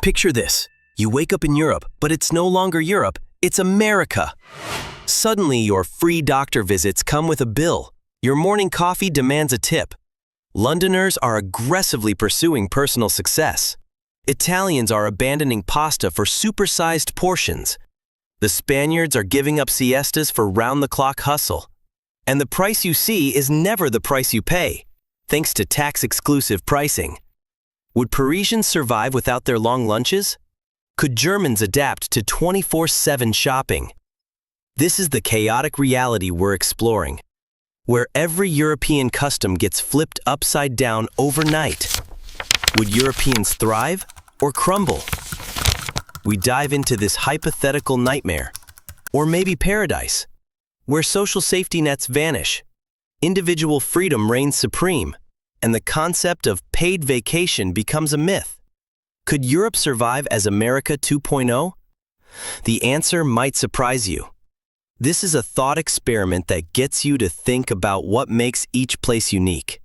Picture this. You wake up in Europe, but it's no longer Europe, it's America. Suddenly, your free doctor visits come with a bill. Your morning coffee demands a tip. Londoners are aggressively pursuing personal success. Italians are abandoning pasta for supersized portions. The Spaniards are giving up siestas for round-the-clock hustle. And the price you see is never the price you pay, thanks to tax-exclusive pricing. Would Parisians survive without their long lunches? Could Germans adapt to 24/7 shopping? This is the chaotic reality we're exploring, where every European custom gets flipped upside down overnight. Would Europeans thrive or crumble? We dive into this hypothetical nightmare, or maybe paradise, where social safety nets vanish, individual freedom reigns supreme, and the concept of paid vacation becomes a myth. Could Europe survive as America 2.0? The answer might surprise you. This is a thought experiment that gets you to think about what makes each place unique.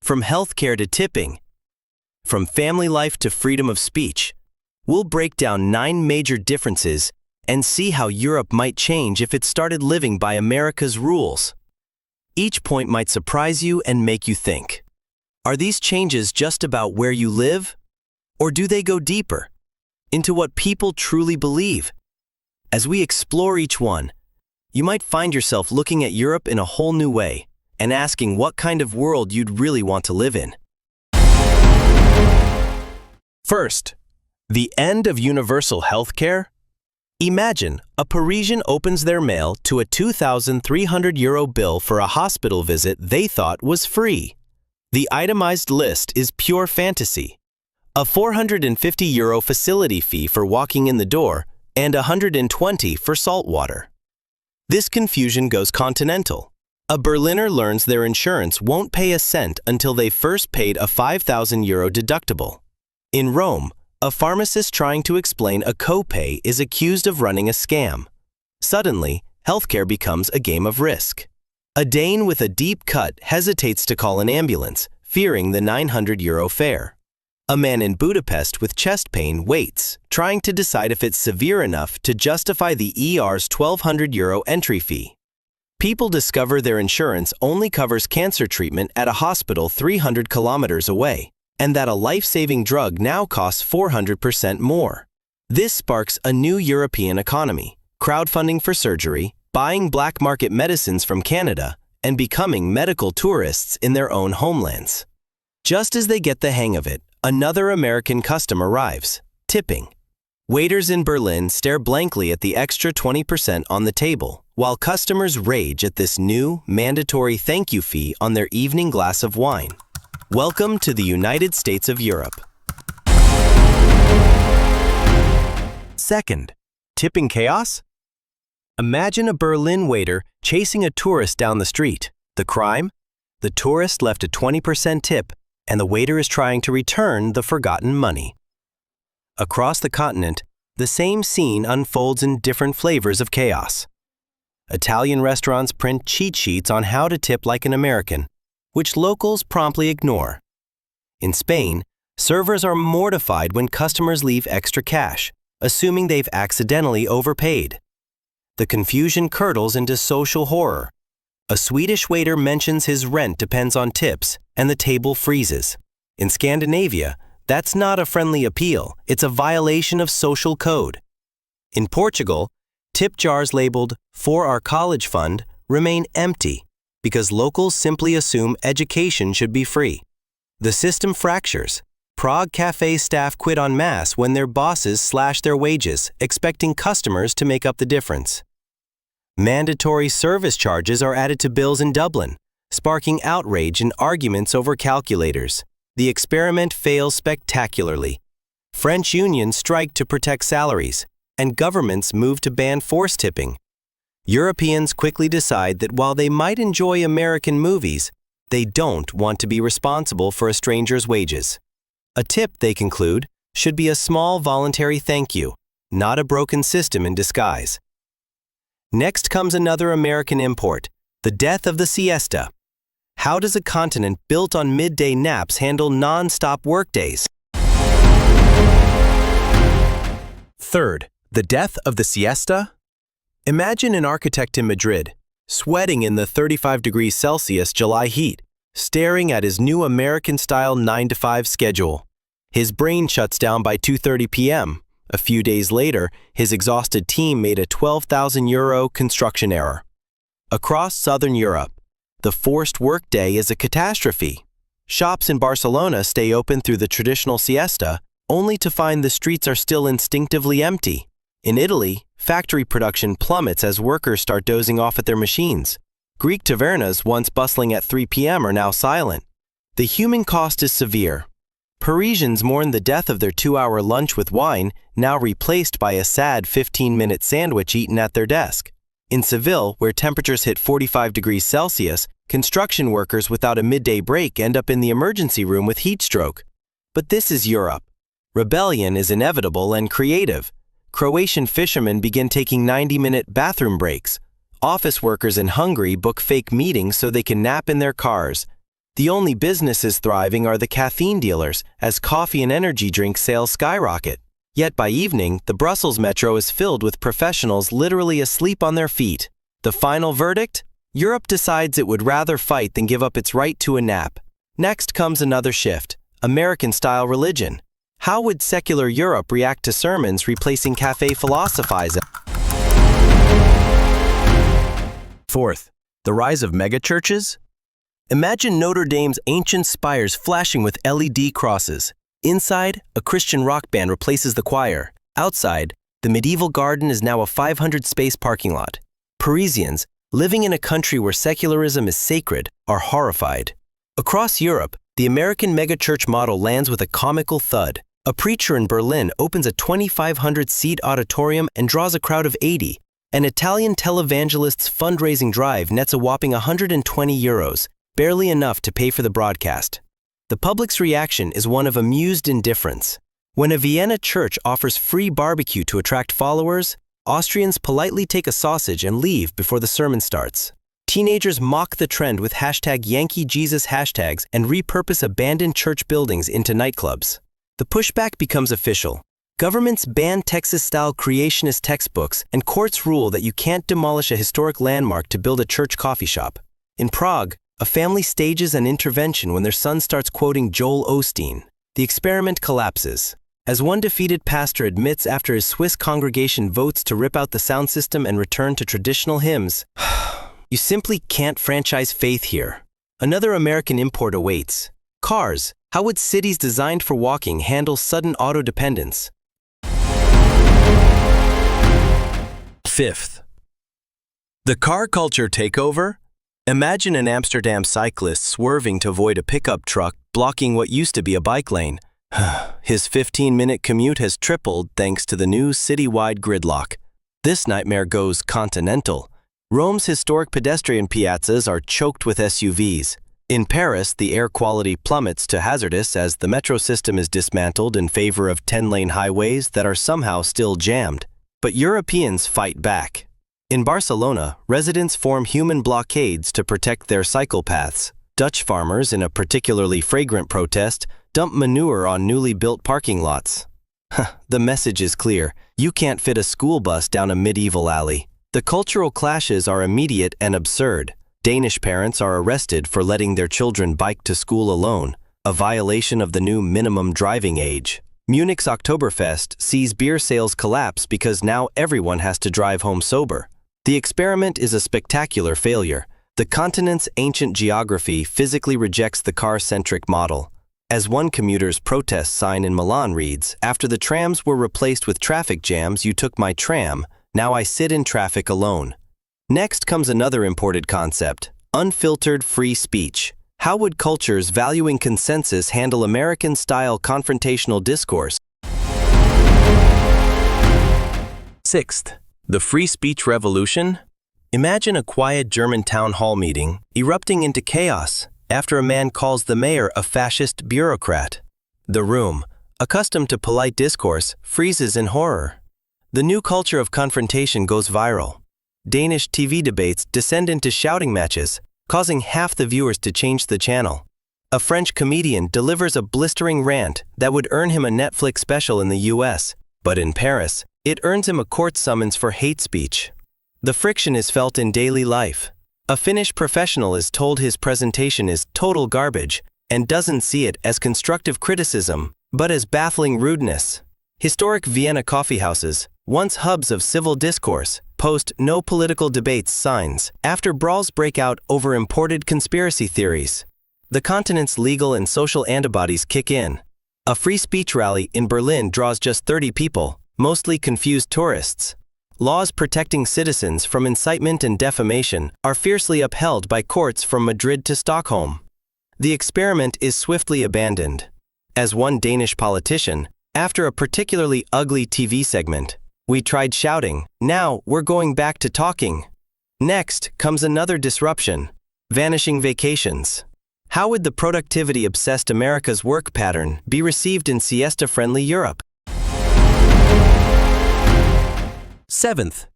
From healthcare to tipping, from family life to freedom of speech, we'll break down 9 major differences and see how Europe might change if it started living by America's rules. Each point might surprise you and make you think. Are these changes just about where you live? Or do they go deeper, into what people truly believe? As we explore each one, you might find yourself looking at Europe in a whole new way and asking what kind of world you'd really want to live in. First, the end of universal healthcare. Imagine a Parisian opens their mail to a €2,300 bill for a hospital visit they thought was free. The itemized list is pure fantasy. A €450 facility fee for walking in the door and €120 for salt water. This confusion goes continental. A Berliner learns their insurance won't pay a cent until they first paid a €5,000 deductible. In Rome, a pharmacist trying to explain a copay is accused of running a scam. Suddenly, healthcare becomes a game of risk. A Dane with a deep cut hesitates to call an ambulance, fearing the €900 fare. A man in Budapest with chest pain waits, trying to decide if it's severe enough to justify the ER's €1,200 entry fee. People discover their insurance only covers cancer treatment at a hospital 300 kilometers away, and that a life-saving drug now costs 400% more. This sparks a new European economy, crowdfunding for surgery, buying black market medicines from Canada, and becoming medical tourists in their own homelands. Just as they get the hang of it, another American custom arrives: tipping. Waiters in Berlin stare blankly at the extra 20% on the table, while customers rage at this new, mandatory thank you fee on their evening glass of wine. Welcome to the United States of Europe. Second, tipping chaos? Imagine a Berlin waiter chasing a tourist down the street. The crime? The tourist left a 20% tip, and the waiter is trying to return the forgotten money. Across the continent, the same scene unfolds in different flavors of chaos. Italian restaurants print cheat sheets on how to tip like an American, which locals promptly ignore. In Spain, servers are mortified when customers leave extra cash, assuming they've accidentally overpaid. The confusion curdles into social horror. A Swedish waiter mentions his rent depends on tips, and the table freezes. In Scandinavia, that's not a friendly appeal, it's a violation of social code. In Portugal, tip jars labeled "For Our College Fund" remain empty because locals simply assume education should be free. The system fractures. Prague cafe staff quit en masse when their bosses slash their wages, expecting customers to make up the difference. Mandatory service charges are added to bills in Dublin, sparking outrage and arguments over calculators. The experiment fails spectacularly. French unions strike to protect salaries, and governments move to ban forced tipping. Europeans quickly decide that while they might enjoy American movies, they don't want to be responsible for a stranger's wages. A tip, they conclude, should be a small voluntary thank you, not a broken system in disguise. Next comes another American import, the death of the siesta. How does a continent built on midday naps handle non-stop workdays? Third, the death of the siesta? Imagine an architect in Madrid, sweating in the 35 degrees Celsius July heat, staring at his new American-style 9-to-5 schedule. His brain shuts down by 2:30 p.m. A few days later, his exhausted team made a €12,000 construction error. Across southern Europe, the forced workday is a catastrophe. Shops in Barcelona stay open through the traditional siesta, only to find the streets are still instinctively empty. In Italy, factory production plummets as workers start dozing off at their machines. Greek tavernas, once bustling at 3 p.m., are now silent. The human cost is severe. Parisians mourn the death of their 2-hour lunch with wine, now replaced by a sad 15-minute sandwich eaten at their desk. In Seville, where temperatures hit 45 degrees Celsius, construction workers without a midday break end up in the emergency room with heat stroke. But this is Europe. Rebellion is inevitable and creative. Croatian fishermen begin taking 90-minute bathroom breaks. Office workers in Hungary book fake meetings so they can nap in their cars. The only businesses thriving are the caffeine dealers, as coffee and energy drink sales skyrocket. Yet by evening, the Brussels metro is filled with professionals literally asleep on their feet. The final verdict? Europe decides it would rather fight than give up its right to a nap. Next comes another shift: American-style religion. How would secular Europe react to sermons replacing café philosophizing? Fourth, the rise of megachurches? Imagine Notre Dame's ancient spires flashing with LED crosses. Inside, a Christian rock band replaces the choir. Outside, the medieval garden is now a 500-space parking lot. Parisians, living in a country where secularism is sacred, are horrified. Across Europe, the American megachurch model lands with a comical thud. A preacher in Berlin opens a 2,500-seat auditorium and draws a crowd of 80. An Italian televangelist's fundraising drive nets a whopping €120, barely enough to pay for the broadcast. The public's reaction is one of amused indifference. When a Vienna church offers free barbecue to attract followers, Austrians politely take a sausage and leave before the sermon starts. Teenagers mock the trend with #YankeeJesus hashtags and repurpose abandoned church buildings into nightclubs. The pushback becomes official. Governments ban Texas-style creationist textbooks, and courts rule that you can't demolish a historic landmark to build a church coffee shop. In Prague, a family stages an intervention when their son starts quoting Joel Osteen. The experiment collapses. As one defeated pastor admits after his Swiss congregation votes to rip out the sound system and return to traditional hymns, you simply can't franchise faith here. Another American import awaits. Cars. How would cities designed for walking handle sudden auto dependence? Fifth, the car culture takeover? Imagine an Amsterdam cyclist swerving to avoid a pickup truck blocking what used to be a bike lane. His 15-minute commute has tripled thanks to the new citywide gridlock. This nightmare goes continental. Rome's historic pedestrian piazzas are choked with SUVs. In Paris, the air quality plummets to hazardous as the metro system is dismantled in favor of 10-lane highways that are somehow still jammed. But Europeans fight back. In Barcelona, residents form human blockades to protect their cycle paths. Dutch farmers, in a particularly fragrant protest, dump manure on newly built parking lots. The message is clear. You can't fit a school bus down a medieval alley. The cultural clashes are immediate and absurd. Danish parents are arrested for letting their children bike to school alone, a violation of the new minimum driving age. Munich's Oktoberfest sees beer sales collapse because now everyone has to drive home sober. The experiment is a spectacular failure. The continent's ancient geography physically rejects the car-centric model. As one commuter's protest sign in Milan reads, "After the trams were replaced with traffic jams, you took my tram. Now I sit in traffic alone." Next comes another imported concept: unfiltered free speech. How would cultures valuing consensus handle American-style confrontational discourse? Sixth, the free speech revolution? Imagine a quiet German town hall meeting erupting into chaos after a man calls the mayor a fascist bureaucrat. The room, accustomed to polite discourse, freezes in horror. The new culture of confrontation goes viral. Danish TV debates descend into shouting matches, causing half the viewers to change the channel. A French comedian delivers a blistering rant that would earn him a Netflix special in the US, but in Paris, It earns him a court summons for hate speech. The friction is felt in daily life. A Finnish professional is told his presentation is total garbage and doesn't see it as constructive criticism, but as baffling rudeness. Historic Vienna coffeehouses, once hubs of civil discourse, post "no political debates" signs after brawls break out over imported conspiracy theories. The continent's legal and social antibodies kick in. A free speech rally in Berlin draws just 30 people, mostly confused tourists. Laws protecting citizens from incitement and defamation are fiercely upheld by courts from Madrid to Stockholm. The experiment is swiftly abandoned. As one Danish politician, after a particularly ugly TV segment, "We tried shouting, now we're going back to talking." Next comes another disruption: vanishing vacations. How would the productivity-obsessed America's work pattern be received in siesta-friendly Europe? 7th.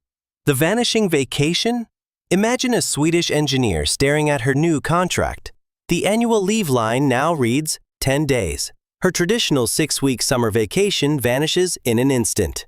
The vanishing vacation? Imagine a Swedish engineer staring at her new contract. The annual leave line now reads 10 days. Her traditional 6-week summer vacation vanishes in an instant.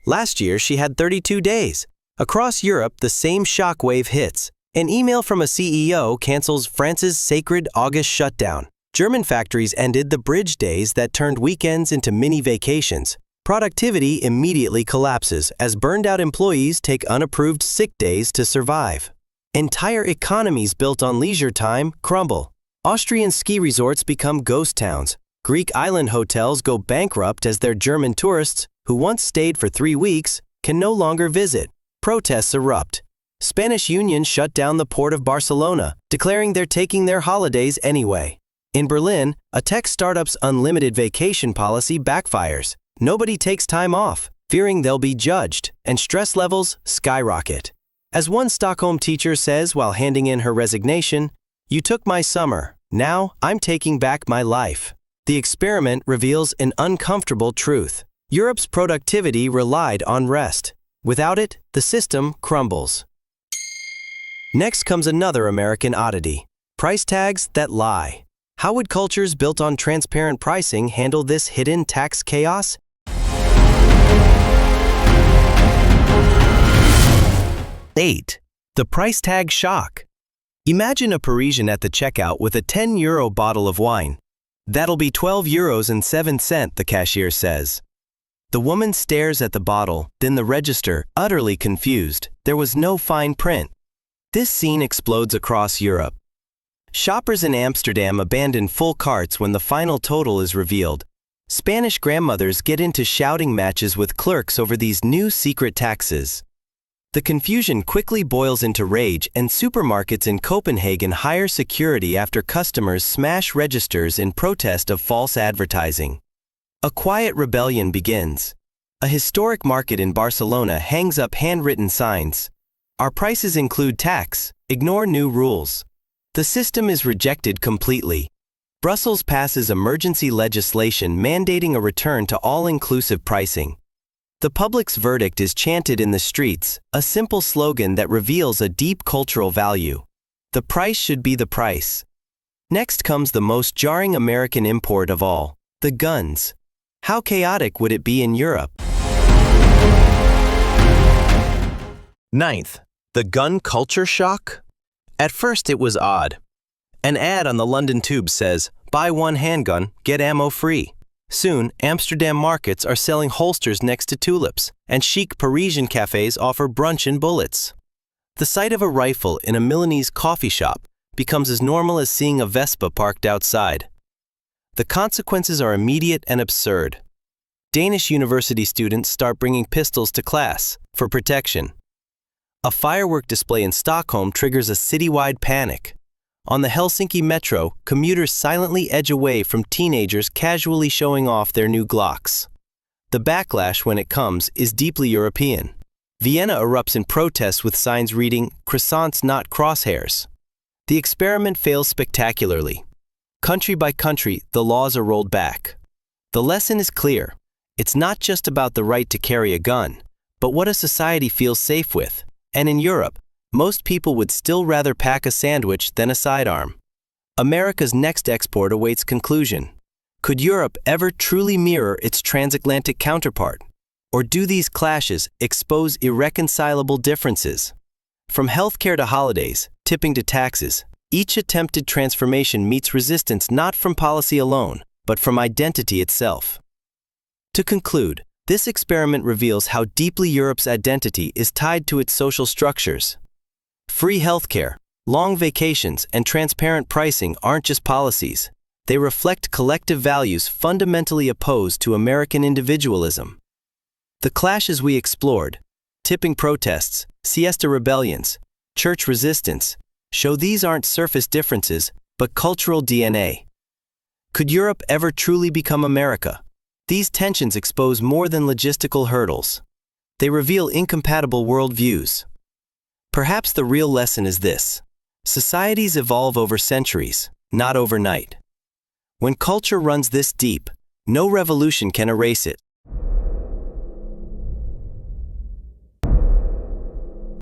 Last year, she had 32 days. Across Europe, the same shockwave hits. An email from a CEO cancels France's sacred August shutdown. German factories ended the bridge days that turned weekends into mini vacations. Productivity immediately collapses as burned-out employees take unapproved sick days to survive. Entire economies built on leisure time crumble. Austrian ski resorts become ghost towns. Greek island hotels go bankrupt as their German tourists, who once stayed for 3 weeks, can no longer visit. Protests erupt. Spanish unions shut down the port of Barcelona, declaring they're taking their holidays anyway. In Berlin, a tech startup's unlimited vacation policy backfires. Nobody takes time off, fearing they'll be judged, and stress levels skyrocket. As one Stockholm teacher says while handing in her resignation, "You took my summer, now I'm taking back my life." The experiment reveals an uncomfortable truth. Europe's productivity relied on rest. Without it, the system crumbles. Next comes another American oddity: price tags that lie. How would cultures built on transparent pricing handle this hidden tax chaos? 8. The price tag shock. Imagine a Parisian at the checkout with a €10 bottle of wine. "That'll be €12.07, the cashier says. The woman stares at the bottle, then the register, utterly confused. There was no fine print. This scene explodes across Europe. Shoppers in Amsterdam abandon full carts when the final total is revealed. Spanish grandmothers get into shouting matches with clerks over these new secret taxes. The confusion quickly boils into rage, and supermarkets in Copenhagen hire security after customers smash registers in protest of false advertising. A quiet rebellion begins. A historic market in Barcelona hangs up handwritten signs. "Our prices include tax. Ignore new rules." The system is rejected completely. Brussels passes emergency legislation mandating a return to all-inclusive pricing. The public's verdict is chanted in the streets, a simple slogan that reveals a deep cultural value. The price should be the price. Next comes the most jarring American import of all: the guns. How chaotic would it be in Europe? 9th. The gun culture shock? At first it was odd. An ad on the London Tube says, "Buy one handgun, get ammo free." Soon, Amsterdam markets are selling holsters next to tulips, and chic Parisian cafés offer brunch and bullets. The sight of a rifle in a Milanese coffee shop becomes as normal as seeing a Vespa parked outside. The consequences are immediate and absurd. Danish university students start bringing pistols to class for protection. A firework display in Stockholm triggers a citywide panic. On the Helsinki metro, commuters silently edge away from teenagers casually showing off their new Glocks. The backlash, when it comes, is deeply European. Vienna erupts in protests with signs reading, "Croissants, not crosshairs." The experiment fails spectacularly. Country by country, the laws are rolled back. The lesson is clear. It's not just about the right to carry a gun, but what a society feels safe with. And in Europe, most people would still rather pack a sandwich than a sidearm. America's next export awaits conclusion. Could Europe ever truly mirror its transatlantic counterpart? Or do these clashes expose irreconcilable differences? From healthcare to holidays, tipping to taxes, each attempted transformation meets resistance not from policy alone, but from identity itself. To conclude, this experiment reveals how deeply Europe's identity is tied to its social structures. Free healthcare, long vacations, and transparent pricing aren't just policies. They reflect collective values fundamentally opposed to American individualism. The clashes we explored, tipping protests, siesta rebellions, church resistance, show these aren't surface differences, but cultural DNA. Could Europe ever truly become America? These tensions expose more than logistical hurdles. They reveal incompatible worldviews. Perhaps the real lesson is this: societies evolve over centuries, not overnight. When culture runs this deep, no revolution can erase it.